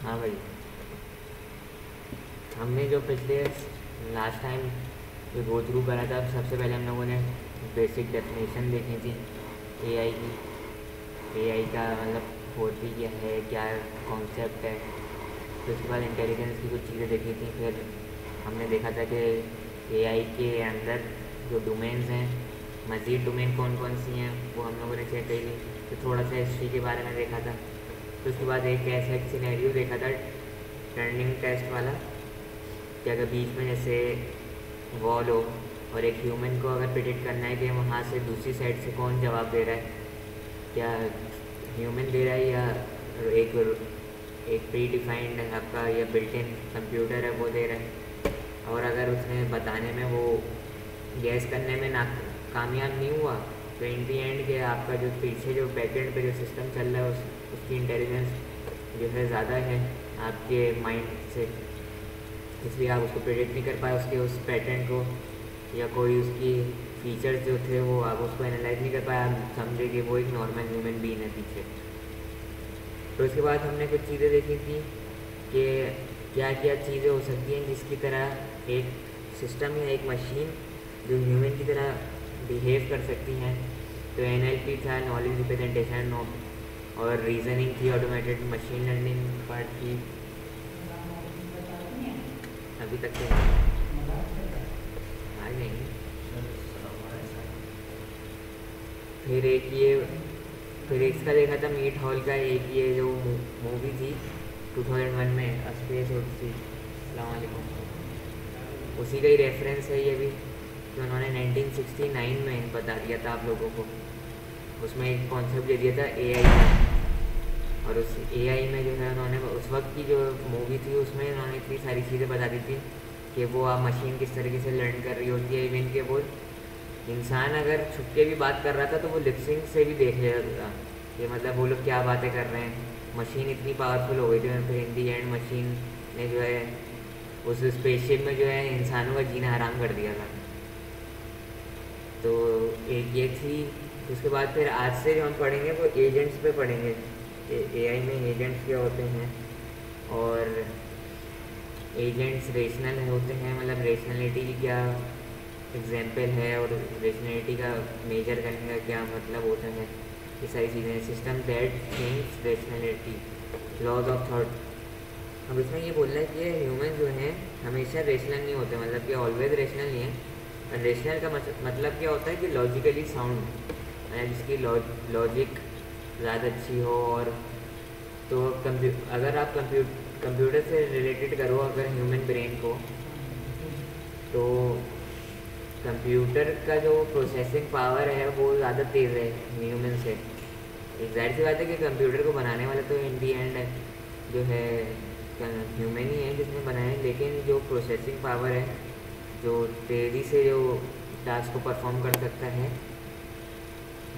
हाँ भाई, हमने जो पिछले लास्ट टाइम जो गो थ्रू करा था, सबसे पहले हम लोगों ने बेसिक डेफिनेशन देखी थी एआई की। एआई का मतलब होती क्या है, क्या कॉन्सेप्ट है। फिर उसके बाद इंटेलिजेंस की कुछ चीज़ें देखी थी। फिर हमने देखा था कि एआई के अंदर जो डोमेन्स हैं, मज़ीद डोमेन कौन कौन सी हैं, वो हम लोगों ने चेक करी। तो थोड़ा सा हिस्ट्री के बारे में देखा था। फिर उसके बाद एक ऐसा एक सिनेरियो देखा था टर्निंग टेस्ट वाला, कि अगर बीच में जैसे वॉल हो और एक ह्यूमन को अगर प्रिडिक्ट करना है कि वहाँ से दूसरी साइड से कौन जवाब दे रहा है, क्या ह्यूमन दे रहा है या एक प्री डिफाइंड आपका या बिल्ट इन कंप्यूटर है वो दे रहा है। और अगर उसने बताने में वो गैस करने में कामयाब नहीं हुआ, तो इन दी एंड के आपका जो पीछे जो बैकएंड पे जो सिस्टम चल रहा है उसकी इंटेलिजेंस जो है ज़्यादा है आपके माइंड से, इसलिए आप उसको प्रेडिक्ट नहीं कर पाए उसके उस पैटर्न को, या कोई उसकी फीचर्स जो थे वो आप उसको एनालाइज नहीं कर पाए। आप समझे कि वो एक नॉर्मल ह्यूमन बीइंग है पीछे। तो उसके बाद हमने कुछ चीज़ें देखी थी कि क्या क्या चीज़ें हो सकती हैं जिसकी तरह एक सिस्टम या एक मशीन जो ह्यूमन की तरह बिहेव कर सकती हैं। तो एनएलपी था, नॉलेज रिप्रेजेंटेशन, और रीजनिंग थी, ऑटोमेटेड मशीन लर्निंग पार्ट थी। अभी तक तो आ जाएंगे। फिर इसका देखा था मीट हॉल का, एक ये जो मूवी थी 2001 में, स्पेस ओडिसी, अस्सलाम वालेकुम, उसी का ही रेफरेंस है ये भी, कि उन्होंने 1969 में बता दिया था आप लोगों को। उसमें एक कॉन्सेप्ट दे दिया था एआई का, और उस एआई में जो है उन्होंने उस वक्त की जो मूवी थी उसमें उन्होंने इतनी सारी चीज़ें बता दी थी कि वो आप मशीन किस तरीके से लर्न कर रही होती है। इवन के वो इंसान अगर छुप के भी बात कर रहा था तो वो लिपसिंग से भी देख लेता था कि मतलब वो लोग क्या बातें कर रहे हैं। मशीन इतनी पावरफुल हो गई थी, फिर इन दी एंड मशीन ने जो है उस स्पेसशिप में जो है इंसानों का जीना हराम कर दिया था। तो एक ये थी। उसके बाद फिर आज से जो हम पढ़ेंगे वो एजेंट्स पे पढ़ेंगे, एआई में एजेंट्स क्या होते हैं, और एजेंट्स रेशनल होते हैं, मतलब रेशनलिटी की क्या एग्जाम्पल है, और रेशनलिटी का मेजर करने का क्या मतलब होता है, ये सारी चीज़ें। System that thinks rationality, laws of thought. अब इसमें ये बोल रहा है कि ह्यूमन जो हैं हमेशा रेशनल नहीं होते, मतलब कि ऑलवेज रेशनल नहीं है। रेशनल का मतलब क्या होता है कि लॉजिकली साउंड, जिसकी लॉजिक ज़्यादा अच्छी हो। और तो अगर आप कंप्यूटर से रिलेटेड करो अगर ह्यूमन ब्रेन को, तो कंप्यूटर का जो प्रोसेसिंग पावर है वो ज़्यादा तेज़ है ह्यूमन से। एक जाहिर सी बात है कि कंप्यूटर को बनाने वाला तो इन दी एंड जो है ह्यूमन ही है जिसने बनाया है, लेकिन जो प्रोसेसिंग पावर है, जो तेज़ी से जो टास्क को परफॉर्म कर सकता है,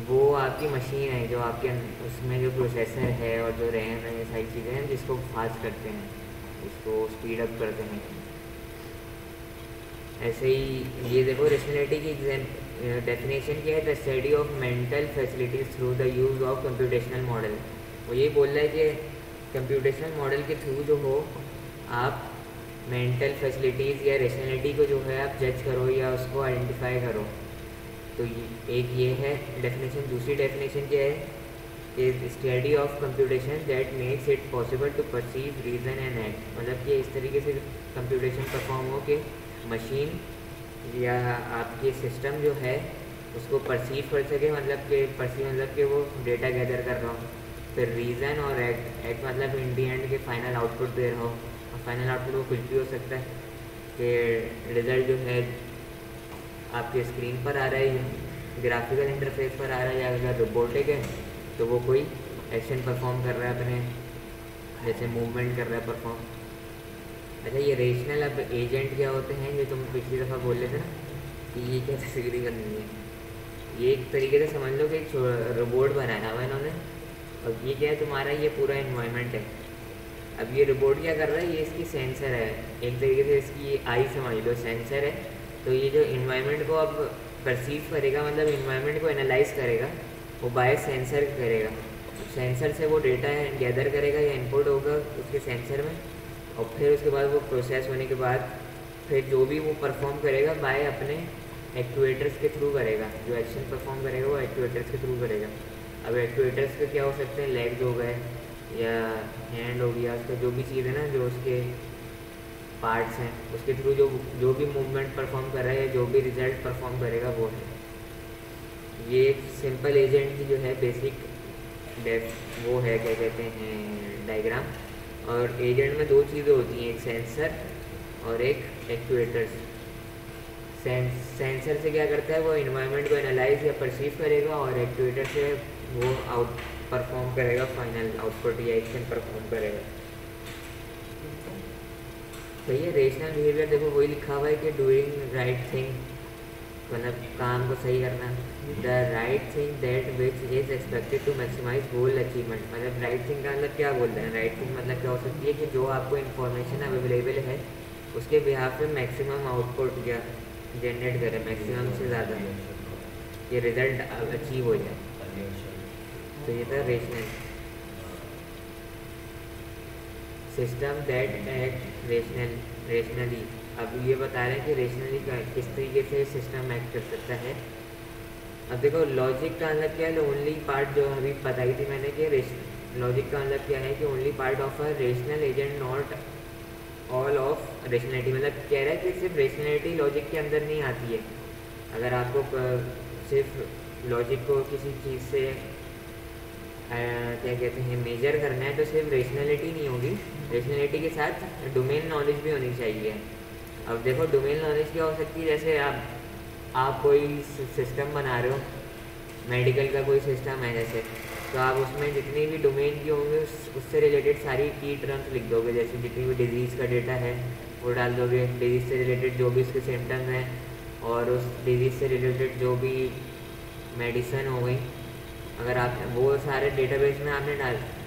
वो आपकी मशीन है, जो आपके उसमें जो प्रोसेसर है और जो रैम है, ये सारी चीज़ें हैं जिसको फास्ट करते हैं, इसको स्पीड अप करते हैं। ऐसे ही ये देखो रेशनलिटी की डेफिनेशन क्या है, the study of mental facilities through the use of computational model. वो ये बोल रहा है कि कंप्यूटेशनल मॉडल के थ्रू जो हो आप मेंटल फैसिलिटीज़ या रेशनलिटी को जो है आप जज करो या उसको आइडेंटिफाई करो। तो एक ये है डेफिनेशन। दूसरी डेफिनेशन क्या है कि study of computation that makes it possible to perceive reason and act, मतलब कि इस तरीके से कंप्यूटेशन परफॉर्म हो कि मशीन या आपके सिस्टम जो है उसको परसीव कर सके, मतलब कि वो डेटा गैदर कर रहा हो। फिर रीज़न और एक्ट मतलब इन दी एंड के फाइनल आउटपुट दे रहा हो। और फाइनल आउटपुट वो कुछ भी हो सकता है कि रिज़ल्ट जो है आपके स्क्रीन पर आ रहा है, ग्राफिकल इंटरफेस पर आ रहा है, या अगर रोबोटिक है तो वो कोई एक्शन परफॉर्म कर रहा है अपने, जैसे मूवमेंट कर रहा है परफॉर्म। अच्छा, ये रेशनल अब एजेंट क्या होते हैं, ये तुम पिछली दफ़ा बोल रहे थे ना कि ये क्या तस्वीर करनी है। ये एक तरीके से समझ लो कि एक रोबोट बनाया हुआ है इन्होंने, और ये क्या है तुम्हारा, ये पूरा इन्वायरमेंट है। अब ये रोबोट क्या कर रहा है, ये इसकी सेंसर है, एक तरीके से इसकी आई समझ लो सेंसर है। तो ये जो इन्वायरमेंट को अब परसीव करेगा, मतलब इन्वायरमेंट को एनालाइज करेगा, वो बाय सेंसर करेगा। सेंसर से वो डेटा गैदर करेगा या इनपुट होगा उसके सेंसर में, और फिर उसके बाद वो प्रोसेस होने के बाद फिर जो भी वो परफॉर्म करेगा बाय अपने एक्चुएटर्स के थ्रू करेगा। जो एक्शन परफॉर्म करेगा वो एक्चुएटर्स के थ्रू करेगा। अब एक्चुएटर्स के क्या हो सकते हैं, लेग्स हो गए या हैंड हो गया, उसका जो भी चीज़ है ना, जो उसके पार्ट्स हैं, उसके थ्रू जो भी मूवमेंट परफॉर्म कर रहा है या जो भी रिजल्ट परफॉर्म करेगा वो है। ये एक सिंपल एजेंट की जो है बेसिक वो है, क्या कहते हैं, डायग्राम। और एजेंट में दो चीज़ें होती हैं, एक सेंसर और एक एक्चुएटर्स। सेंसर से क्या करता है, वो इन्वायरमेंट को एनालाइज या परसीव करेगा, और एक्चुएटर से वो आउट परफॉर्म करेगा, फाइनल आउटपुट या एक्शन परफॉर्म करेगा। सही है। रेशनल बिहेवियर देखो वही लिखा हुआ है कि डूइंग राइट थिंग, मतलब काम को सही करना। The right thing that which is expected to maximise goal achievement. मतलब राइट थिंग का मतलब क्या बोल रहे हैं, राइट थिंग मतलब क्या हो सकती है कि जो आपको इन्फॉर्मेशन अवेलेबल है उसके बिहाफ पे मैक्सिमम आउटपुट या जनरेट करे, मैक्सिमम से ज़्यादा ये रिजल्ट अचीव हो जाए। तो ये था rational. System that act rationally. अब ये बता रहे हैं कि रेशनली किस तरीके से सिस्टम एक्ट कर सकता है। अब देखो लॉजिक का मतलब क्या है, ओनली पार्ट जो अभी बताई थी मैंने कि लॉजिक का मतलब क्या है कि only part of a rational agent not all of rationality. मतलब कह रहा है कि सिर्फ रेशनलिटी लॉजिक के अंदर नहीं आती है। अगर आपको सिर्फ लॉजिक को किसी चीज़ से क्या कहते हैं मेजर करना है तो सिर्फ रेशनलिटी नहीं होगी, रेशनलिटी के साथ डोमेन नॉलेज भी होनी चाहिए। अब देखो डोमेन नॉलेज क्या हो सकती है, जैसे आप कोई सिस्टम बना रहे हो, मेडिकल का कोई सिस्टम है जैसे, तो आप उसमें जितनी भी डोमेन की होंगे उससे रिलेटेड सारी की टर्म्स लिख दोगे। जैसे जितनी भी डिजीज़ का डेटा है वो डाल दोगे, डिजीज़ से रिलेटेड जो भी उसके सिम्टम्स हैं, और उस डिजीज़ से रिलेटेड जो भी मेडिसिन हो गई, अगर आप वो सारे डेटाबेस में आपने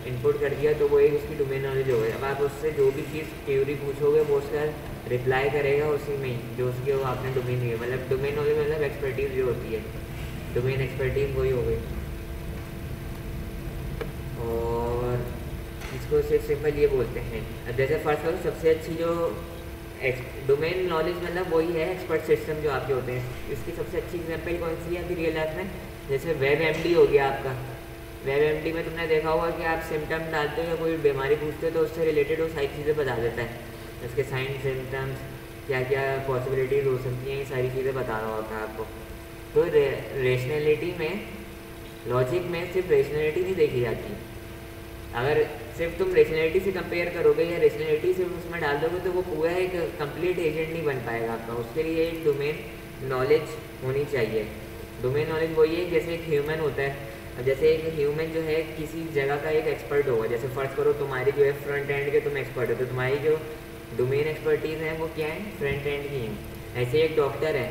इनपुट कर दिया तो वो एक उसकी डोमेन नॉलेज हो गई। अब आप उससे जो भी चीज़ क्यूरी पूछोगे वो उसका रिप्लाई करेगा उसी में ही, जो उसके वो आपने डोमेन दी है। मतलब डोमेन नॉलेज मतलब एक्सपर्टीज़ जो होती है, डोमेन एक्सपर्टीज़ वही हो गई। और इसको सिर्फ सिंपल ये बोलते हैं। अब जैसे फर्स्ट ऑफ सबसे अच्छी जो डोमेन नॉलेज मतलब वही है एक्सपर्ट सिस्टम जो आपके होते हैं। इसकी सबसे अच्छी एग्जांपल कौन सी है अभी रियल लाइफ में, जैसे वेब एमडी हो गया आपका। वेब एमडी में तुमने देखा होगा कि आप सिम्टम डालते हो या कोई बीमारी पूछते हो तो उससे रिलेटेड वो सारी चीज़ें बता देता है, उसके साइन सिम्टम्स क्या क्या पॉसिबिलिटीज़ हो सकती हैं, ये सारी चीज़ें बता रहा होता है आपको। तो रेशनलिटी में, लॉजिक में सिर्फ रेशनलिटी नहीं देखी जाती। अगर सिर्फ तुम रेशनलिटी से कंपेयर करोगे या रेशनलिटी सिर्फ उसमें डाल दोगे तो वो पूरा एक कंप्लीट एजेंट नहीं बन पाएगा आपका। उसके लिए एक डोमेन नॉलेज होनी चाहिए। डोमेन नॉलेज वही है जैसे एक ह्यूमन होता है। अब जैसे एक ह्यूमन जो है किसी जगह का एक एक्सपर्ट होगा, जैसे फर्स्ट करो तुम्हारी जो है फ्रंट एंड के तुम एक्सपर्ट हो, तो तुम्हारी जो डोमेन एक्सपर्टीज़ है वो क्या है, फ्रंट एंड की है। ऐसे एक डॉक्टर है,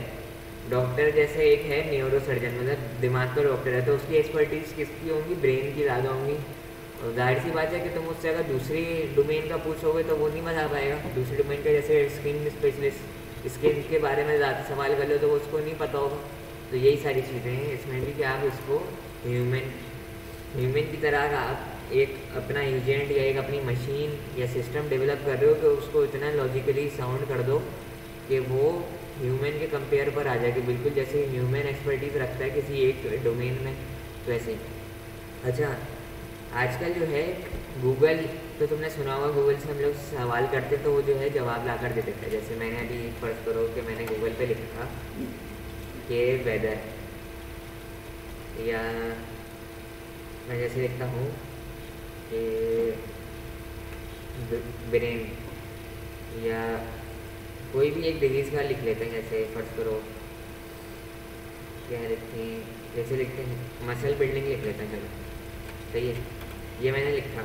डॉक्टर जैसे एक है न्यूरो सर्जन, मतलब दिमाग का डॉक्टर है, तो उसकी एक्सपर्टीज़ किसकी होंगी, ब्रेन की ज़्यादा होंगी। और जाहिर सी बात है कि तुम उससे अगर दूसरी डोमेन का पूछोगे तो वो नहीं बता पाएगा। दूसरी डोमेन का जैसे स्किन स्पेशलिस्ट, स्किन के बारे में ज़्यादा सवाल कर लो तो उसको नहीं पता होगा। तो यही सारी चीज़ें हैं इसमें भी कि आप इसको ह्यूमन की तरह आप एक अपना एजेंट या एक अपनी मशीन या सिस्टम डेवलप कर रहे हो कि उसको इतना लॉजिकली साउंड कर दो कि वो ह्यूमन के कंपेयर पर आ जाए, कि बिल्कुल जैसे ह्यूमन एक्सपर्टीज़ रखता है किसी एक डोमेन में, तो ऐसे ही। अच्छा, आजकल जो है गूगल, तो तुमने सुना होगा गूगल से हम लोग सवाल करते तो वो जो है जवाब ला कर दे देता है। जैसे मैंने अभी फर्स्ट करो कि मैंने गूगल पे लिखा कि वेदर, या मैं जैसे लिखता हूँ कि ब्रेन, या कोई भी एक डिजीज़ का लिख लेते हैं। जैसे फर्स्ट करो क्या लिखते हैं, जैसे लिखते हैं मसल बिल्डिंग लिख लेते हैं, चलो सही है, ये मैंने लिखा।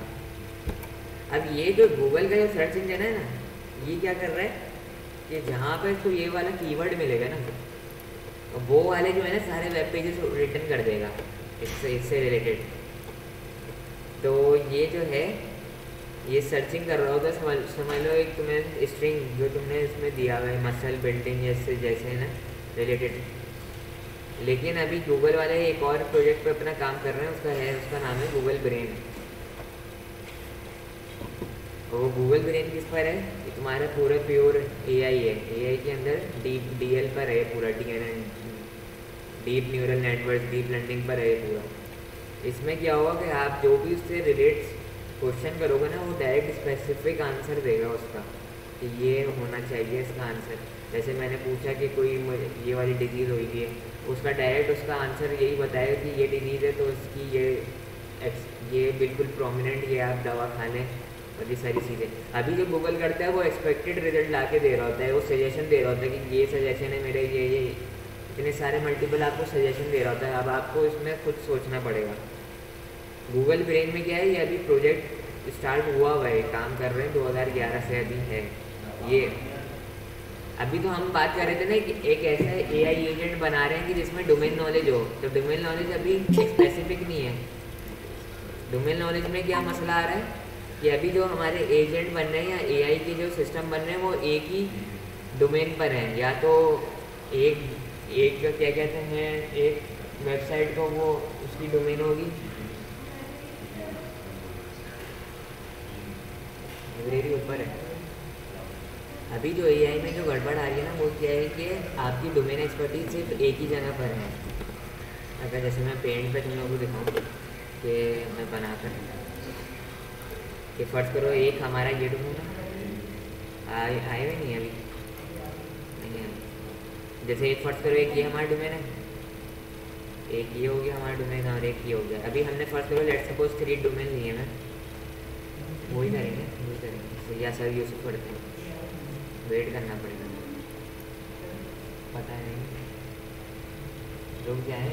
अब ये जो गूगल का जो सर्च इंजन है ना, ये क्या कर रहा है कि जहाँ पर इसको ये वाला कीवर्ड मिलेगा ना, वो वाले जो है ना सारे वेब पेजेस रिटर्न कर देगा इससे रिलेटेड। तो ये जो है ये सर्चिंग कर रहा होगा, समझ लो एक तुम्हें स्ट्रिंग जो तुमने इसमें दिया हुआ है मसल बिल्डिंग जैसे जैसे है ना रिलेटेड, लेकिन अभी गूगल वाले एक और प्रोजेक्ट पे अपना काम कर रहे हैं, उसका नाम है गूगल ब्रेन। तो वो गूगल ब्रेन किस पर है कि तुम्हारा पूरा प्योर एआई है। एआई के अंदर डीएल पर है पूरा, deep neural network, deep learning पर है पूरा। इसमें क्या होगा कि आप जो भी उससे रिलेट क्वेश्चन करोगे ना, वो डायरेक्ट स्पेसिफिक आंसर देगा उसका कि ये होना चाहिए इसका आंसर। जैसे मैंने पूछा कि कोई ये वाली डिजीज़ हुई है, उसका डायरेक्ट उसका आंसर यही बताएगा कि ये डिजीज़ है तो इसकी ये बिल्कुल प्रोमिनेंट, ये आप दवा खा लें और ये सारी चीज़ें। अभी जो गूगल करता है वो एक्सपेक्टेड रिजल्ट ला के दे रहा होता है, वो सजेशन दे रहा होता है कि ये सजेशन है मेरे, ये इतने सारे मल्टीपल आपको सजेशन दे रहा होता है। अब आपको इसमें खुद सोचना पड़ेगा। गूगल ब्रेन में क्या है, ये अभी प्रोजेक्ट स्टार्ट हुआ है, काम कर रहे हैं 2011 से अभी है ये। अभी तो हम बात कर रहे थे ना कि एक ऐसा एआई एजेंट बना रहे हैं कि जिसमें डोमेन नॉलेज हो, तो डोमेन नॉलेज अभी स्पेसिफिक नहीं है। डोमेन नॉलेज में क्या मसला आ रहा है कि अभी जो हमारे एजेंट बन रहे हैं या एआई के जो सिस्टम बन रहे हैं वो एक ही डोमेन पर हैं, या तो एक क्या कहते हैं, एक वेबसाइट को वो उसकी डोमेन होगी, लाइब्रेरी ऊपर है। अभी जो एआई में जो गड़बड़ आ रही है ना, वो क्या है कि आपकी डोमेन एक्सपर्टीज सिर्फ एक ही जगह पर है। अगर जैसे मैं पेंट पे तुम लोगों को दिखाऊँ कि मैं बना कर कि फर्ज करो एक हमारा ये डोमेन आए हुए नहीं अभी नहीं है। जैसे एक फर्ज करो एक ये हमारा डोमेन है, एक ये हो गया हमारा डोमेन और एक ये हो गया। अभी हमने फर्ज करो लेट्स सपोज 3 डोमेन लिए हैं, वही करेंगे या सर यूज पढ़ते हैं, वेट करना पड़ेगा, पता नहीं रुक जाए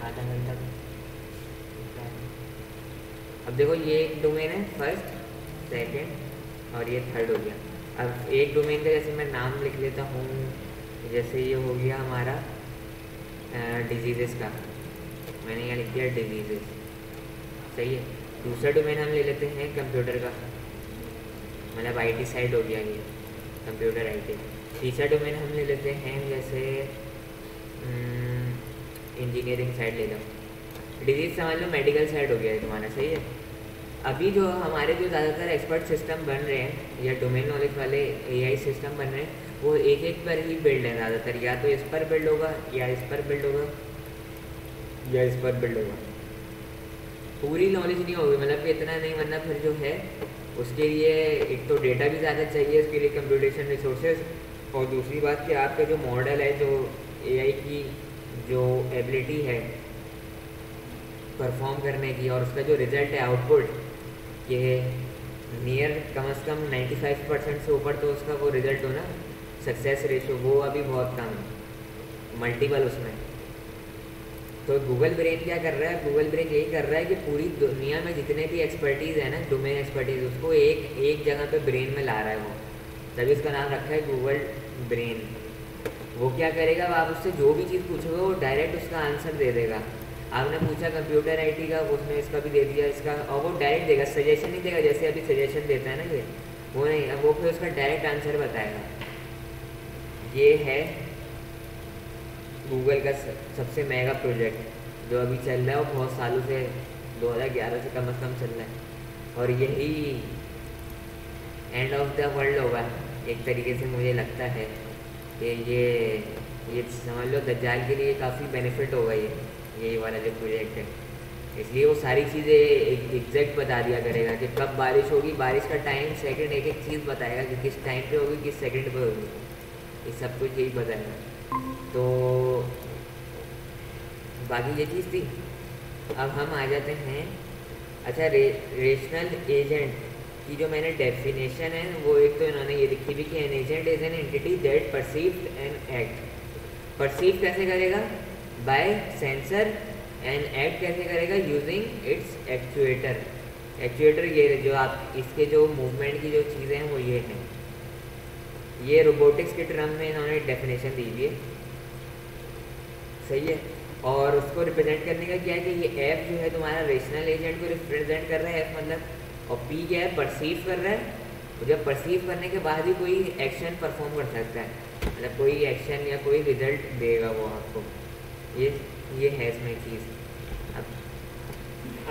आधा घंटा। अब देखो ये एक डोमेन है, फर्स्ट सेकंड और ये थर्ड हो गया। अब एक डोमेन का जैसे मैं नाम लिख लेता हूँ, जैसे ये हो गया हमारा डिजीज़ेस का, मैंने यहाँ लिख दिया डिजीज़ेस, सही है। दूसरा डोमेन हम ले लेते हैं कंप्यूटर का, मतलब आईटी साइड हो गया ये कंप्यूटर आईटी। तीसरा डोमेन हम ले लेते हैं जैसे इंजीनियरिंग साइड ले लो, डिजीज समझ लो मेडिकल साइड हो गया है तुम्हारा, सही है। अभी जो हमारे जो ज़्यादातर एक्सपर्ट सिस्टम बन रहे हैं या डोमेन नॉलेज वाले एआई सिस्टम बन रहे हैं, वो एक पर ही बिल्ड है ज़्यादातर, या तो इस पर बिल्ड होगा या इस पर बिल्ड होगा या इस पर बिल्ड होगा। पूरी नॉलेज नहीं होगी, मतलब कि इतना नहीं, वरना फिर जो है उसके लिए एक तो डेटा भी ज़्यादा चाहिए, उसके लिए कंप्यूटेशन रिसोर्सेज, और दूसरी बात कि आपका जो मॉडल है, जो एआई की जो एबिलिटी है परफॉर्म करने की, और उसका जो रिज़ल्ट है आउटपुट कि नियर कम से कम 95% से ऊपर तो उसका वो रिज़ल्ट हो ना, सक्सेस रेशो, वो अभी बहुत कम है, मल्टीपल उसमें। तो गूगल ब्रेन क्या कर रहा है, गूगल ब्रेन यही कर रहा है कि पूरी दुनिया में जितने भी एक्सपर्टीज़ है ना, डोमेन एक्सपर्टीज़, उसको एक जगह पे ब्रेन में ला रहा है वो, तभी उसका नाम रखा है गूगल ब्रेन। वो क्या करेगा, आप उससे जो भी चीज़ पूछोगे वो डायरेक्ट उसका आंसर दे देगा। आपने पूछा कंप्यूटर आईटी का, उसने इसका भी दे दिया इसका, और वो डायरेक्ट देगा, सजेशन नहीं देगा जैसे अभी सजेशन देता है ना ये, वो नहीं, अब वो फिर उसका डायरेक्ट आंसर बताएगा। ये है गूगल का सबसे महंगा प्रोजेक्ट जो अभी चल रहा है, और बहुत सालों से 2011 से कम चल रहा है, और यही एंड ऑफ द वर्ल्ड होगा एक तरीके से, मुझे लगता है कि ये समझ लो दज्जाल के लिए काफ़ी बेनिफिट होगा ये वाला जो प्रोजेक्ट है। इसलिए वो सारी चीज़ें एग्जैक्ट बता दिया करेगा कि कब बारिश होगी, बारिश का टाइम, सेकंड, एक एक चीज़ बताएगा कि किस टाइम पे होगी, किस सेकंड पे होगी, ये सब कुछ यही बताएगा। तो बाकी ये चीज़ थी। अब हम आ जाते हैं, अच्छा रेशनल एजेंट की जो मैंने डेफिनेशन है वो एक तो इन्होंने ये लिखी भी कि an agent is an entity that perceived an act. Perceive कैसे करेगा, बाय सेंसर, एंड एक्ट कैसे करेगा, यूजिंग इट्स एक्चुएटर। एक्चुएटर ये जो आप इसके जो मूवमेंट की जो चीज़ें हैं वो ये हैं, ये रोबोटिक्स के टर्म में इन्होंने डेफिनेशन दी हुई है, सही है। और उसको रिप्रेजेंट करने का क्या है कि ये एफ जो है तुम्हारा रेशनल एजेंट को रिप्रेजेंट कर रहा है, एफ मतलब, और पी क्या है, परसीव कर रहा है, और जब परसीव करने के बाद ही कोई एक्शन परफॉर्म कर सकता है, मतलब कोई एक्शन या कोई रिजल्ट देगा वो आपको, ये ये है इसमें चीज़।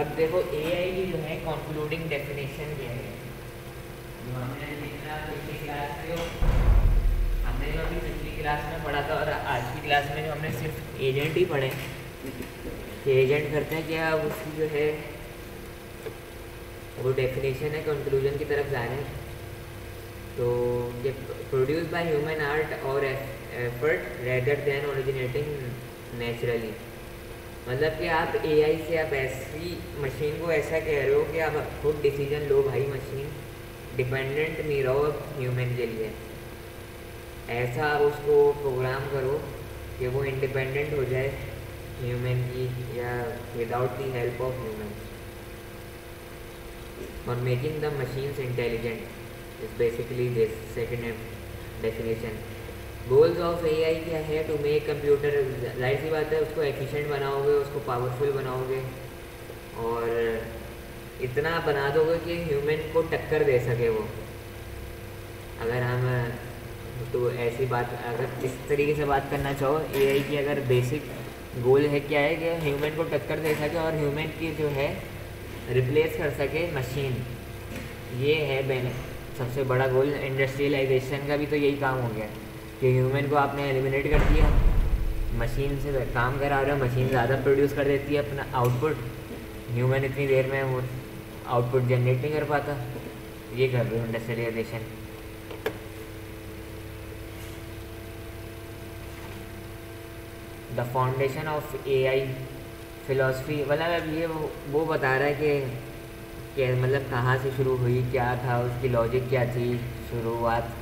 अब देखो एआई की जो है कंक्लूडिंग डेफिनेशन क्या है, जो हमने पिछली क्लास में हमने जो अभी पिछली क्लास में पढ़ा था और आज की क्लास में जो हमने सिर्फ एजेंट ही पढ़े कि एजेंट करते हैं क्या, उसकी जो है वो डेफिनेशन है कंक्लूजन की तरफ जा रहे हैं। तो ये प्रोड्यूस बाय ह्यूमन आर्ट और effort rather than originating naturally, मतलब कि आप एआई से आप ऐसी मशीन को ऐसा कह रहे हो कि आप खुद डिसीजन लो भाई, मशीन डिपेंडेंट नहीं रहो ह्यूमन के लिए, ऐसा आप उसको प्रोग्राम करो कि वो इंडिपेंडेंट हो जाए ह्यूमन की या without the help of human, और making the machines intelligent is basically this second definition. Goals of AI क्या है, टू मेक कंप्यूटर, जाहिर सी बात है उसको एफिशिएंट बनाओगे, उसको पावरफुल बनाओगे और इतना बना दोगे कि ह्यूमन को टक्कर दे सके वो। अगर हम तो ऐसी बात, अगर इस तरीके से बात करना चाहो एआई की, अगर बेसिक गोल है क्या है कि ह्यूमन को टक्कर दे सके और ह्यूमन की जो है रिप्लेस कर सके मशीन, ये है सबसे बड़ा गोल। इंडस्ट्रियलाइजेशन का भी तो यही काम हो गया कि ह्यूमन को आपने एलिमिनेट कर दिया, मशीन से काम करा रहे हो, मशीन ज़्यादा प्रोड्यूस कर देती है अपना आउटपुट, ह्यूमन इतनी देर में वो आउटपुट जनरेट नहीं कर पाता, ये कर रहे हो industrialisation. The foundation of AI philosophy, मतलब अब ये वो बता रहा है कि मतलब कहाँ से शुरू हुई, क्या था उसकी लॉजिक क्या थी शुरुआत।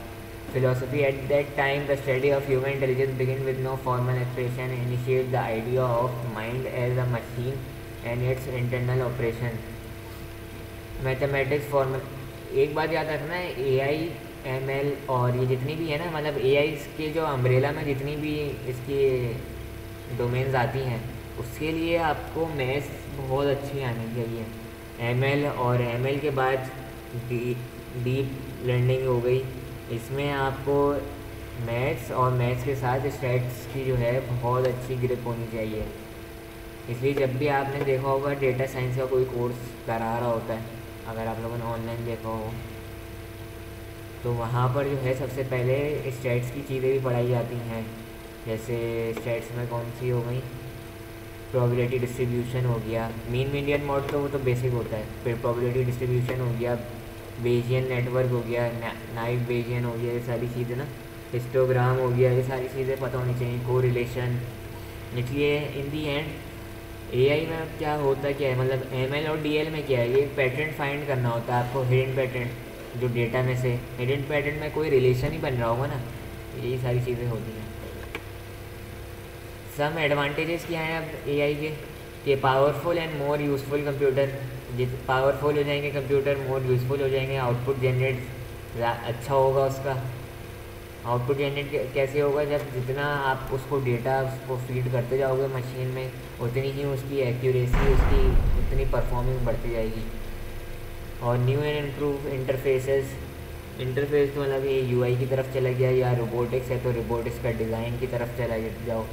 Philosophy at that time the study of human intelligence begin with no formal expression, initiate the idea of mind as a machine and its internal operation. Mathematics formal, एक बात याद रखना है, एआई एमएल और ये जितनी भी है ना, मतलब एआई के जो अम्ब्रेला में जितनी भी इसकी डोमेन्स आती हैं उसके लिए आपको मैथ्स बहुत अच्छी आनी चाहिए। एमएल और एमएल के बाद डीप लर्निंग हो गई, इसमें आपको मैथ्स और मैथ्स के साथ स्टैट्स की जो है बहुत अच्छी ग्रिप होनी चाहिए। इसलिए जब भी आपने देखा होगा डेटा साइंस का कोई कोर्स करा रहा होता है, अगर आप लोगों ने ऑनलाइन देखा हो तो वहाँ पर जो है सबसे पहले स्टैट्स की चीज़ें भी पढ़ाई जाती हैं। जैसे स्टैट्स में कौन सी हो गई, प्रोबेबिलिटी डिस्ट्रीब्यूशन हो गया, मीन मीडियन मॉड तो वो तो बेसिक होता है, फिर प्रोबेबिलिटी डिस्ट्रीब्यूशन हो गया, बेजियन नेटवर्क हो गया, नाइट बेजियन हो गया, ये सारी चीज़ें ना, हिस्टोग्राम हो गया, ये सारी चीज़ें पता होनी चाहिए, कोरिलेशन। इसलिए इन दी एंड एआई में क्या होता क्या है, मतलब एमएल और डीएल में क्या है, ये पैटर्न फाइंड करना होता है आपको, हिडन पैटर्न जो डेटा में से, हिडन पैटर्न में कोई रिलेशन ही बन रहा होगा ना, यही सारी चीज़ें होती हैं। सम एडवांटेजेस क्या हैं अब एआई के, कि powerful and more useful computer, powerful हो जाएंगे कंप्यूटर, मोर यूज़फुल हो जाएंगे, आउटपुट जनरेट अच्छा होगा उसका। आउटपुट जनरेट कैसे होगा, जब जितना आप उसको डेटा उसको फीड करते जाओगे मशीन में, उतनी ही उसकी एक्यूरेसी, उसकी उतनी परफॉर्मेंस बढ़ती जाएगी। और new and improve interfaces, interface तो मतलब ये यूआई की तरफ चला गया, या रोबोटिक्स है तो रोबोटिक्स का डिज़ाइन की तरफ चला जाओ।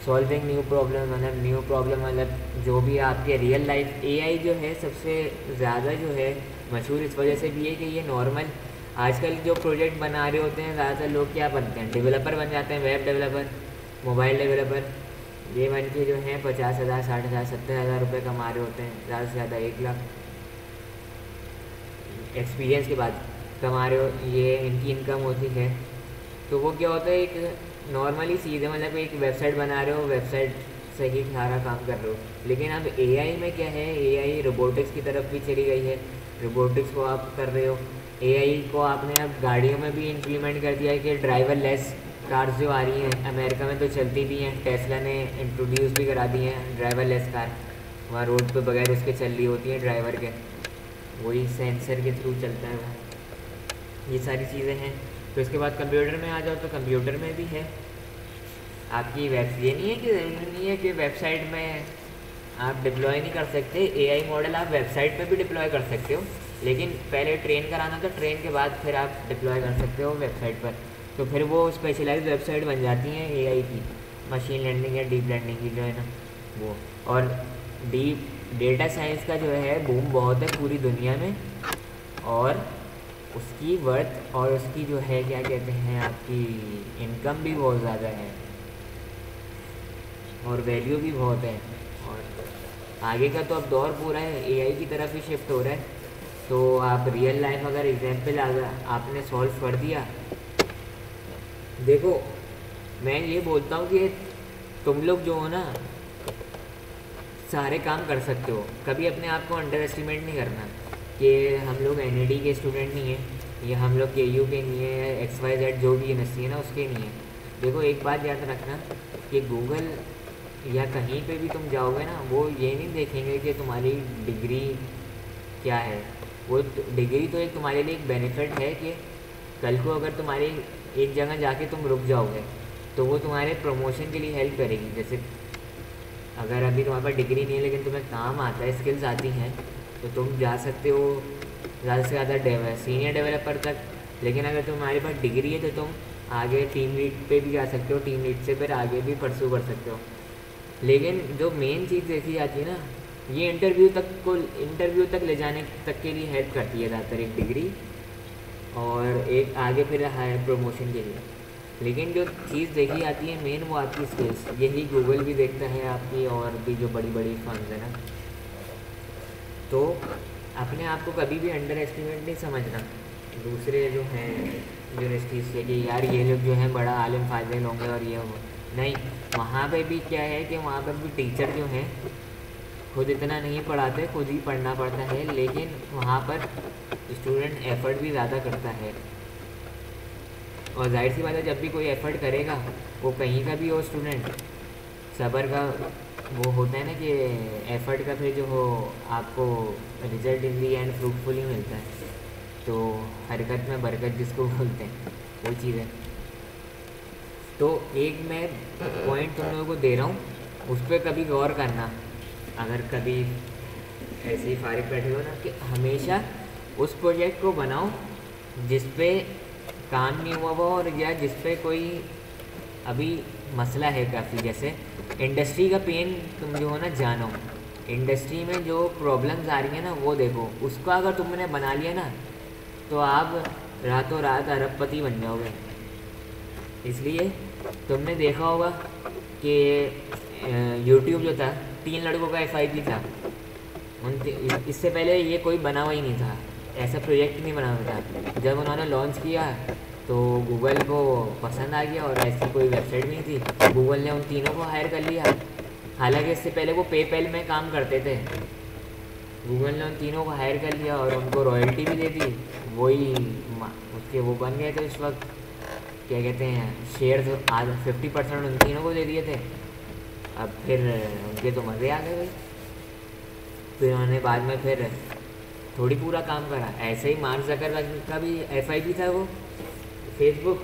सॉल्विंग न्यू प्रॉब्लम, मतलब न्यू प्रॉब्लम मतलब जो भी आपके रियल लाइफ, एआई जो है सबसे ज़्यादा जो है मशहूर इस वजह से भी है कि ये नॉर्मल आजकल जो प्रोजेक्ट बना रहे होते हैं ज़्यादातर लोग क्या बनते हैं, डेवलपर बन जाते हैं, वेब डेवलपर, मोबाइल डेवलपर, ये बन के जो है 50,000 60,000 70,000 रुपये कमा रहे होते हैं, ज़्यादा से ज़्यादा 1 लाख एक्सपीरियंस के बाद कमा रहे हो, ये इनकी इनकम होती है। तो वो क्या होता है, एक नॉर्मली चीज़ है, मतलब एक वेबसाइट बना रहे हो, वेबसाइट से ही सारा काम कर रहे हो। लेकिन अब एआई में क्या है, एआई रोबोटिक्स की तरफ भी चली गई है, रोबोटिक्स को आप कर रहे हो। एआई को आपने अब गाड़ियों में भी इम्प्लीमेंट कर दिया है कि ड्राइवर लेस कार्स जो आ रही हैं, अमेरिका में तो चलती भी हैं, टेस्ला ने इंट्रोड्यूस भी करा दी हैं ड्राइवर लेस कार, वहाँ रोड पे बगैर उसके चल रही होती हैं ड्राइवर के, वही सेंसर के थ्रू चलता है वो। ये सारी चीज़ें हैं। तो इसके बाद कंप्यूटर में आ जाओ तो कंप्यूटर में भी है आपकी ये नहीं है कि ज़रूरी नहीं है कि वेबसाइट में आप डिप्लॉय नहीं कर सकते, एआई मॉडल आप वेबसाइट पे भी डिप्लॉय कर सकते हो, लेकिन पहले ट्रेन कराना, तो ट्रेन के बाद फिर आप डिप्लॉय कर सकते हो वेबसाइट पर, तो फिर वो स्पेशलाइज्ड वेबसाइट बन जाती हैं एआई की। मशीन लर्निंग या डीप लर्निंग की जो है ना वो। और डीप डेटा साइंस का जो है बूम बहुत है पूरी दुनिया में, और उसकी वर्थ और उसकी जो है क्या कहते हैं आपकी इनकम भी बहुत ज़्यादा है और वैल्यू भी बहुत है। और आगे का तो अब दौर पूरा है एआई की तरफ ही शिफ्ट हो रहा है। तो आप रियल लाइफ अगर एग्जाम्पल आपने सॉल्व कर दिया, देखो मैं ये बोलता हूँ कि तुम लोग जो हो ना सारे काम कर सकते हो, कभी अपने आप को अंडर एस्टिमेट नहीं करना कि हम लोग एनईडी के स्टूडेंट नहीं हैं या हम लोग केयू के नहीं है या XYZ जो भी यूनिवर्सिटी है ना उसके नहीं है। देखो एक बात याद रखना कि गूगल या कहीं पे भी तुम जाओगे ना वो ये नहीं देखेंगे कि तुम्हारी डिग्री क्या है। वो डिग्री तो एक तुम्हारे लिए एक बेनिफिट है कि कल को अगर तुम्हारी एक जगह जाके तुम रुक जाओगे तो वो तुम्हारे प्रमोशन के लिए हेल्प करेगी। जैसे अगर अभी तुम्हारे पास डिग्री नहीं है लेकिन तुम्हें काम आता है, स्किल्स आती हैं, तो तुम जा सकते हो ज़्यादा से ज़्यादा सीनियर डेवलपर तक। लेकिन अगर तुम्हारे पास डिग्री है तो तुम आगे टीम लीड पे भी जा सकते हो, टीम लीड से फिर आगे भी परस्यू कर सकते हो। लेकिन जो मेन चीज़ देखी जाती है ना, ये इंटरव्यू तक ले जाने तक के लिए हेल्प करती है ज़्यादातर एक डिग्री, और एक आगे फिर हायर प्रमोशन के लिए। लेकिन जो चीज़ देखी जाती है मेन वो आपकी स्किल्स, यही गूगल भी देखता है आपकी, और भी जो बड़ी बड़ी फर्म्स है ना। तो अपने आप को कभी भी अंडर एस्टिमेट नहीं समझना दूसरे जो हैं यूनिवर्सिटीज़ से कि यार ये लोग जो हैं बड़ा आलिम फाजिल होंगे और ये हो नहीं। वहाँ पे भी क्या है कि वहाँ पर भी टीचर जो हैं खुद इतना नहीं पढ़ाते, खुद ही पढ़ना पड़ता है, लेकिन वहाँ पर स्टूडेंट एफ़र्ट भी ज़्यादा करता है। और जाहिर सी बात है जब भी कोई एफ़र्ट करेगा वो कहीं का भी हो स्टूडेंट, सब्र का वो होता है ना कि एफ़र्ट का फिर जो हो आपको result in the end fruitful ही मिलता है। तो हरकत में बरकत जिसको बोलते हैं वो चीज़ है। तो एक मैं पॉइंट तुम लोगों को दे रहा हूँ, उस पर कभी गौर करना अगर कभी ऐसे ही फारिग बैठे हो ना, कि हमेशा उस प्रोजेक्ट को बनाओ जिस पे काम नहीं हुआ वो, और या जिस पे कोई अभी मसला है काफ़ी। जैसे इंडस्ट्री का पेन तुम जो हो ना जानो, इंडस्ट्री में जो प्रॉब्लम्स आ रही हैं ना वो देखो, उसको अगर तुमने बना लिया ना तो आप रातों रात अरबपति बन जाओगे। इसलिए तुमने देखा होगा कि यूट्यूब जो था 3 लड़कों का FIP था, इससे पहले ये कोई बना हुआ ही नहीं था, ऐसा प्रोजेक्ट नहीं बना हुआ था। जब उन्होंने लॉन्च किया तो गूगल को पसंद आ गया और ऐसी कोई वेबसाइट नहीं थी, गूगल ने उन तीनों को हायर कर लिया। हालांकि इससे पहले वो पेपैल में काम करते थे, गूगल ने उन तीनों को हायर कर लिया और उनको रॉयल्टी भी दे दी। वही उसके वो बन गए थे उस वक्त, क्या कहते हैं, शेयर आज 50% उन तीनों को दे दिए थे। अब फिर उनके तो मज़े आ गए भाई। फिर उन्होंने बाद में फिर थोड़ी पूरा काम करा। ऐसे ही मार्क ज़करबर्ग का भी FIP था वो फेसबुक,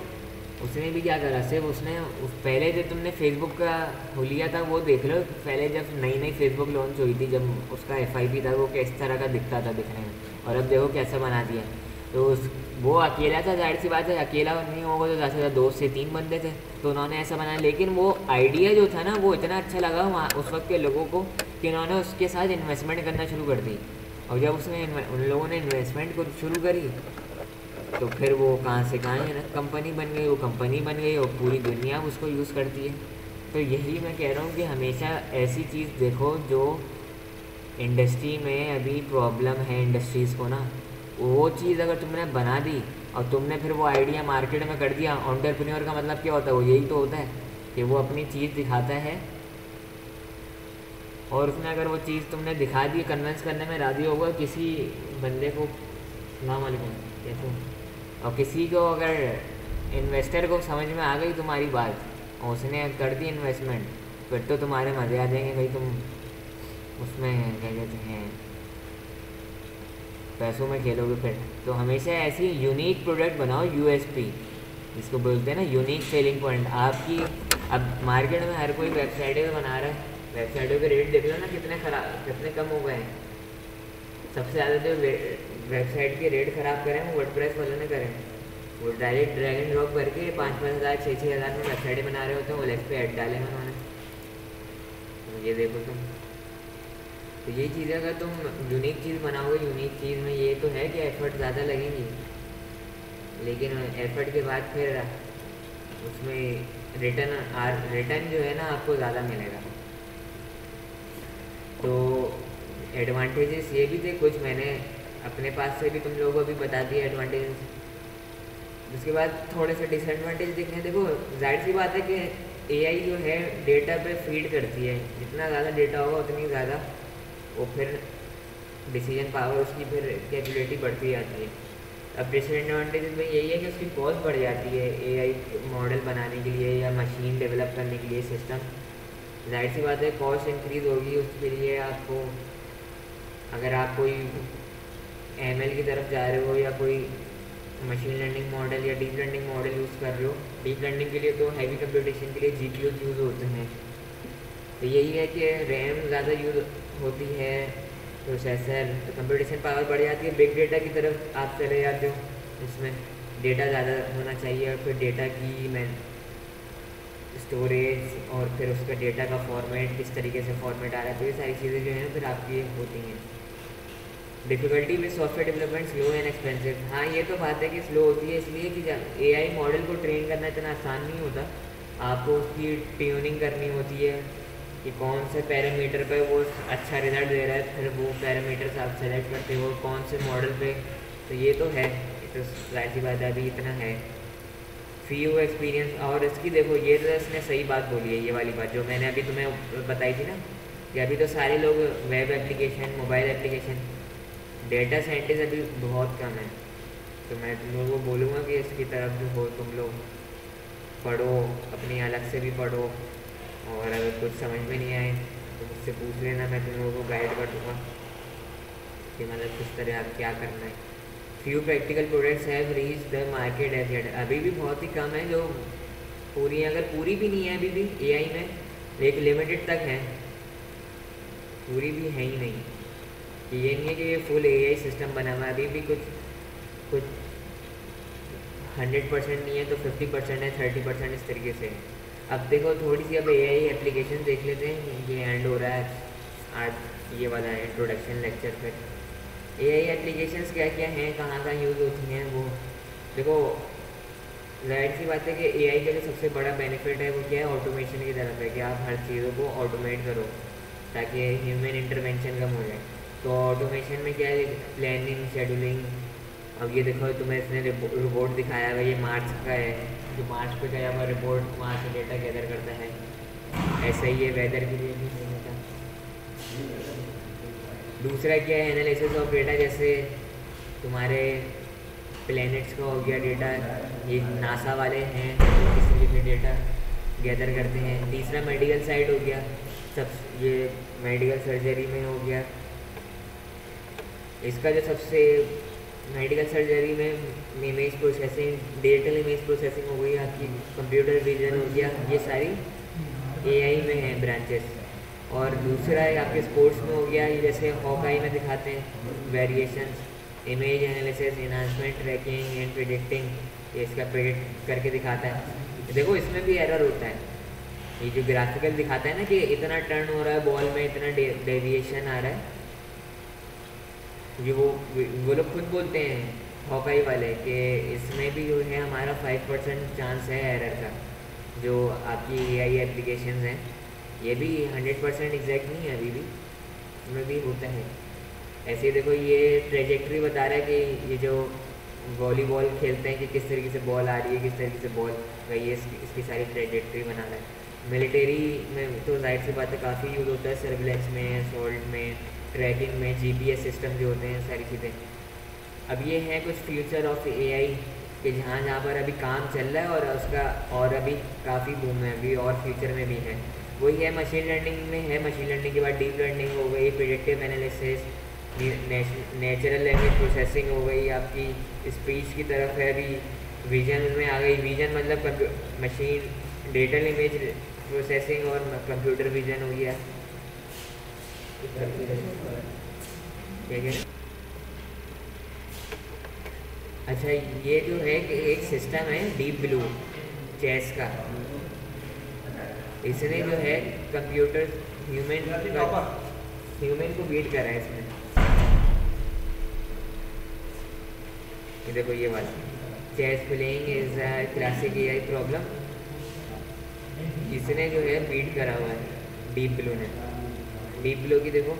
उसने भी क्या करा, सिर्फ उसने पहले जब तुमने फेसबुक का हुलिया था वो देख लो, पहले जब नई फेसबुक लॉन्च हुई थी, जब उसका FIP था वो किस तरह का दिखता था दिखने में, और अब देखो कैसा बना दिया। तो वो अकेला था, जाहिर सी बात है अकेला नहीं होगा तो ज़्यादा से ज़्यादा 2 से 3 बंदे थे, तो उन्होंने ऐसा बनाया। लेकिन वो आइडिया जो था ना वो इतना अच्छा लगा वहाँ उस वक्त के लोगों को कि उन्होंने उसके साथ इन्वेस्टमेंट करना शुरू कर दी। और जब उसने उन लोगों ने इन्वेस्टमेंट को शुरू करी तो फिर वो कहाँ से कहाँ है ना कंपनी बन गई, वो कंपनी बन गई और पूरी दुनिया उसको यूज़ करती है। तो यही मैं कह रहा हूँ कि हमेशा ऐसी चीज़ देखो जो इंडस्ट्री में अभी प्रॉब्लम है इंडस्ट्रीज़ को ना, वो चीज़ अगर तुमने बना दी और तुमने फिर वो आइडिया मार्केट में कर दिया। एंटरप्रेन्योर का मतलब क्या होता है, वो यही तो होता है कि वो अपनी चीज़ दिखाता है और उसमें अगर वो चीज़ तुमने दिखा दी, कन्विंस करने में राजी होगा किसी बंदे को, अस्सलाम वालेकुम कैसे, और किसी को अगर इन्वेस्टर को समझ में आ गई तुम्हारी बात और उसने कर दी इन्वेस्टमेंट, फिर तो तुम्हारे मज़े आ जाएंगे भाई। तुम उसमें क्या कहते हैं पैसों में खेलोगे फिर। तो हमेशा ऐसी यूनिक प्रोडक्ट बनाओ, USP जिसको बोलते हैं ना, यूनिक सेलिंग पॉइंट आपकी। अब मार्केट में हर कोई वेबसाइटें बना रहा है, वेबसाइटों के रेट देख लो ना कितने कम हो गए हैं। सबसे ज़्यादा जो वेबसाइट के रेट ख़राब करें वो वर्डप्रेस वालों ने करें, वो डायरेक्ट ड्रैग एंड ड्रॉप करके 5-5 हज़ार 6-6 हज़ार में वेबसाइटें बना रहे होते हैं, ओएलएक्स पे ऐड डाले हैं उन्होंने। तो ये देखो तुम, तो यही चीज़ है, अगर तुम यूनिक चीज़ बनाओगे, यूनिक चीज़ में ये तो है कि एफर्ट ज़्यादा लगेंगी, लेकिन एफर्ट के बाद फिर उसमें रिटर्न जो है ना आपको ज़्यादा मिलेगा। तो एडवांटेजेस ये भी थे कुछ, मैंने अपने पास से भी तुम लोगों को भी बता दिए एडवांटेजेस। उसके बाद थोड़े से डिसएडवांटेज देखें। देखो जाहिर सी बात है कि एआई जो है डेटा पे फीड करती है, जितना ज़्यादा डेटा होगा उतनी ज़्यादा वो फिर डिसीजन पावर उसकी फिर कैपेबिलिटी बढ़ती जाती है। अब डिसएडवांटेज में यही है कि उसकी कॉस्ट बढ़ जाती है एआई मॉडल बनाने के लिए या मशीन डेवलप करने के लिए सिस्टम। जाहिर सी बात है कॉस्ट इंक्रीज़ होगी, उसके लिए आपको अगर आप कोई एमएल की तरफ जा रहे हो या कोई मशीन लर्निंग मॉडल या डीप लर्निंग मॉडल यूज़ कर रहे हो, डीप लर्निंग के लिए तो हैवी कंप्यूटेशन के लिए जीपीयू यूज़ होते हैं। तो यही है कि रैम ज़्यादा यूज़ होती है, प्रोसेसर, तो कंप्यूटेशन पावर बढ़ जाती है। बिग डेटा की तरफ आप चले जाते हो, उसमें डेटा ज़्यादा होना चाहिए और फिर डेटा की स्टोरेज और फिर उसका डेटा का फॉर्मेट किस तरीके से फॉर्मेट आ रहा है, तो ये सारी चीज़ें जो हैं फिर आपकी होती हैं। Difficulty with software development slow and expensive. हाँ ये तो बात है कि स्लो होती है इसलिए कि एआई मॉडल को ट्रेन करना इतना आसान नहीं होता, आपको उसकी ट्यूनिंग करनी होती है कि कौन से पैरामीटर पे वो अच्छा रिजल्ट दे रहा है, फिर वो पैरामीटर्स आप सेलेक्ट करते हो कौन से मॉडल पे। तो ये तो है, तो जाहिर सी बात है अभी इतना है। फ्यू एक्सपीरियंस, और इसकी देखो ये तो इसने सही बात बोली है, ये वाली बात जो मैंने अभी तुम्हें बताई थी ना कि अभी तो सारे लोग web application, mobile application, data scientist अभी बहुत कम है। तो मैं तुम लोगों को बोलूँगा कि इसकी तरफ जो हो तुम लोग पढ़ो, अपनी अलग से भी पढ़ो, और अगर कुछ समझ में नहीं आए तो मुझसे पूछ लेना, मैं तुम लोगों को गाइड कर दूँगा कि मतलब किस तरह आप क्या करना है। Few practical products have reach the market as yet. अभी भी बहुत ही कम है जो पूरी, अगर पूरी भी नहीं है अभी भी एआई में, एक लिमिटेड तक है, पूरी भी है ही नहीं। ये नहीं है कि ये फुल एआई सिस्टम बना हुआ है, अभी भी कुछ 100% नहीं है तो 50% है, 30% इस तरीके से। अब देखो थोड़ी सी अब एआई एप्लीकेशन देख लेते हैं, ये एंड हो रहा है आज ये वाला इंट्रोडक्शन लेक्चर। फिर एआई एप्लीकेशंस क्या क्या हैं, कहाँ कहाँ यूज़ होती हैं, वो देखो जाहिर सी बात है कि एआई का जो सबसे बड़ा बेनिफिट है वो क्या है, ऑटोमेशन की तरफ है कि आप हर चीज़ों को ऑटोमेट करो ताकि ह्यूमन इंटरवेंशन कम हो जाए। तो ऑटोमेशन में क्या है, प्लानिंग, शेड्यूलिंग। अब ये देखो तुम्हें इसने रिपोर्ट दिखाया है, ये मार्च का है, जो मार्च पे गया हुआ रिपोर्ट वहाँ से डेटा गैदर करता है। ऐसा ही है वेदर के लिए भी होता है। दूसरा क्या है, एनालिसिस ऑफ डेटा, जैसे तुम्हारे प्लैनेट्स का हो गया डेटा, ये नासा वाले हैं इसलिए भी डेटा गैदर करते हैं। तीसरा मेडिकल साइड हो गया, सब ये मेडिकल सर्जरी में हो गया, इसका जो सबसे मेडिकल सर्जरी में image processing, digital image processing हो गई, आपकी कंप्यूटर विजन हो गया, ये सारी एआई में है ब्रांचेस। और दूसरा है आपके स्पोर्ट्स में हो गया, ये जैसे हॉकाई में दिखाते हैं variations, image analysis, enhancement, tracking and predicting, ये इसका प्रेडिक्ट करके दिखाता है। देखो इसमें भी एरर होता है, ये जो ग्राफिकल दिखाता है ना कि इतना टर्न हो रहा है बॉल में, इतना डेविएशन आ रहा है, ये वो लोग खुद बोलते हैं हॉकाई वाले कि इसमें भी जो है हमारा 5% चांस है एरर का। जो आपकी एआई एप्लीकेशंस हैं ये भी 100% एग्जैक्ट नहीं है, अभी भी इसमें भी होता है। ऐसे ही देखो ये ट्रेजेक्ट्री बता रहा है कि ये जो वॉलीबॉल खेलते हैं कि किस तरीके से बॉल आ रही है, किस तरीके से बॉल, ये इसकी सारी ट्रेजेक्ट्री बना रहा है। मिलिट्री में तो जाहिर सी बात है काफ़ी यूज़ होता है, सर्विलेंस में, असॉल्ट में, ट्रैकिंग में, जीपीएस सिस्टम जो होते हैं सारी चीज़ें। अब ये है कुछ फ्यूचर ऑफ एआई कि जहाँ पर अभी काम चल रहा है और उसका और अभी काफ़ी बूम है अभी, और फ्यूचर में भी है। वही है मशीन लर्निंग में है, मशीन लर्निंग के बाद डीप लर्निंग हो गई, predictive analysis, natural language processing हो गई, आपकी स्पीच की तरफ है, अभी विजन में आ गई। विजन मतलब मशीन डिजिटल इमेज प्रोसेसिंग और कंप्यूटर विजन हो गया। ठीक है, अच्छा, ये जो है कि एक सिस्टम है डीप ब्लू चेस का, इसने जो है कंप्यूटर ह्यूमन को बीट करा है इसमें। ये देखो ये वाला chess playing is a classic AI problem, इसने जो है बीट करा हुआ है डीप ब्लू ने। डीप ब्लू की देखो,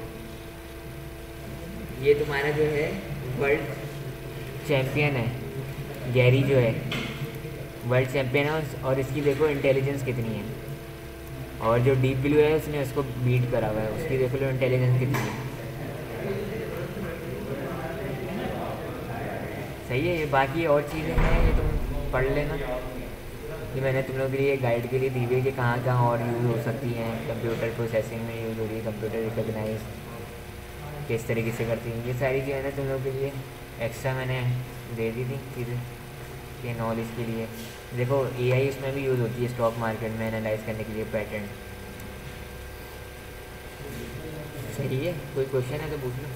ये तुम्हारा जो है वर्ल्ड चैम्पियन है, गैरी जो है वर्ल्ड चैम्पियन है, और इसकी देखो इंटेलिजेंस कितनी है। और जो डीप ब्लू है उसने उसको बीट करा हुआ है, उसकी देखो लो इंटेलिजेंस कितनी है। सही है ये। बाकी और चीज़ें हैं ये तुम पढ़ लेना, ये मैंने तुम लोगों के लिए गाइड के लिए दी हुई है कि कहाँ कहाँ और यूज़ हो सकती हैं, कंप्यूटर प्रोसेसिंग में यूज़ हो रही है, कंप्यूटर रिकॉग्नाइज किस तरीके से करती हैं, ये सारी चीज़ें ना तुम लोगों के लिए एक्स्ट्रा मैंने दे दी थी चीज़ें के नॉलेज के लिए। देखो एआई इसमें भी यूज़ होती है स्टॉक मार्केट में एनालाइज करने के लिए पैटर्न। सही है, कोई क्वेश्चन है तो पूछ लो।